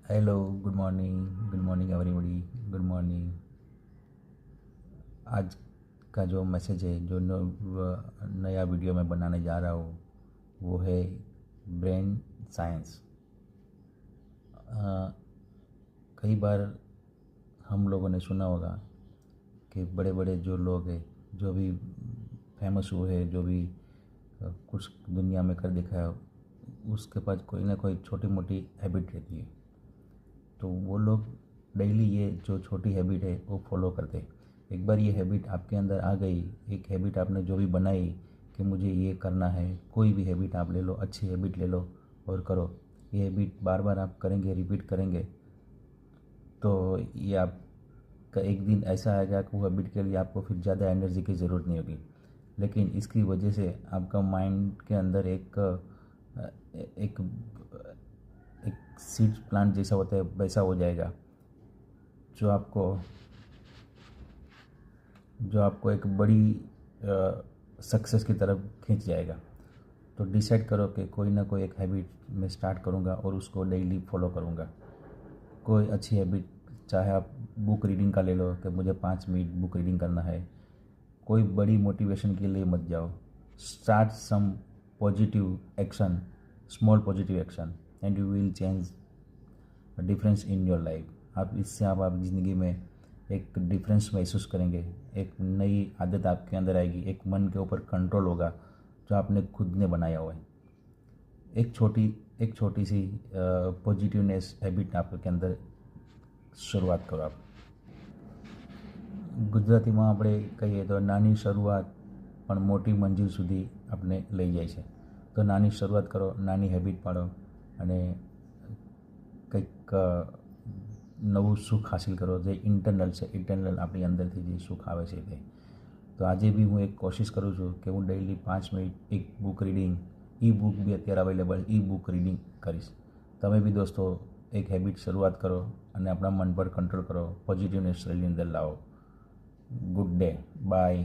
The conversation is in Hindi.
Hello, good morning everybody, good morning. आज का जो मैसेज है, जो नया वीडियो मैं बनाने जा रहा हूँ, वो है ब्रेन साइंस। कई बार हम लोगों ने सुना होगा कि बड़े बड़े जो लोग हैं, जो भी फेमस हुए हैं, जो भी कुछ दुनिया में कर दिखाया, उसके पास कोई ना कोई छोटी मोटी हैबिट रहती है। तो वो लोग डेली ये जो छोटी हैबिट है वो फॉलो करते हैं। एक बार ये हैबिट आपके अंदर आ गई, एक हैबिट आपने जो भी बनाई कि मुझे ये करना है, कोई भी हैबिट आप ले लो, अच्छी हैबिट ले लो और करो। ये हैबिट बार बार आप करेंगे, रिपीट करेंगे, तो ये आपका एक दिन ऐसा आएगा कि वो हैबिट के लिए आपको फिर ज़्यादा एनर्जी की ज़रूरत नहीं होगी। लेकिन इसकी वजह से आपका माइंड के अंदर एक एक सीड प्लांट जैसा होता है, वैसा हो जाएगा, जो आपको जो आपको एक बड़ी सक्सेस की तरफ खींच जाएगा। तो डिसाइड करो कि कोई ना कोई एक हैबिट मैं स्टार्ट करूँगा और उसको डेली फॉलो करूँगा। कोई अच्छी हैबिट, चाहे आप बुक रीडिंग का ले लो कि मुझे 5 मिनट बुक रीडिंग करना है। कोई बड़ी मोटिवेशन के लिए मत जाओ। Start some positive action, small positive action, and you will change difference in your life. आप इससे आप ज़िंदगी में एक डिफरेंस महसूस करेंगे, एक नई आदत आपके अंदर आएगी, एक मन के ऊपर कंट्रोल होगा जो आपने खुद ने बनाया हुआ है। एक छोटी सी पॉजिटिवनेस हैबिट आपके अंदर શરૂઆત કરો આપ। ગુજરાતીમાં આપણે કહીએ તો નાની શરૂઆત પણ મોટી મંજિલ સુધી આપણે લઈ જાય છે। તો નાની શરૂઆત કરો, નાની હેબિટ પાડો અને કંઈક નવું સુખ હાસિલ કરો, જે ઇન્ટરનલ છે, ઇન્ટરનલ આપણી અંદરથી જે સુખ આવે છે તે। તો આજે બી હું એક કોશિશ કરું છું કે હું ડેઇલી 5 મિનિટ એક બુક રીડિંગ, ઈ બુક બી અત્યારે અવેલેબલ, ઈ બુક રીડિંગ કરીશ। તમે બી દોસ્તો એક હેબિટ શરૂઆત કરો અને આપણા મન પર કંટ્રોલ કરો, પોઝિટિવનેસ શરીરની અંદર લાવો। Good day, by.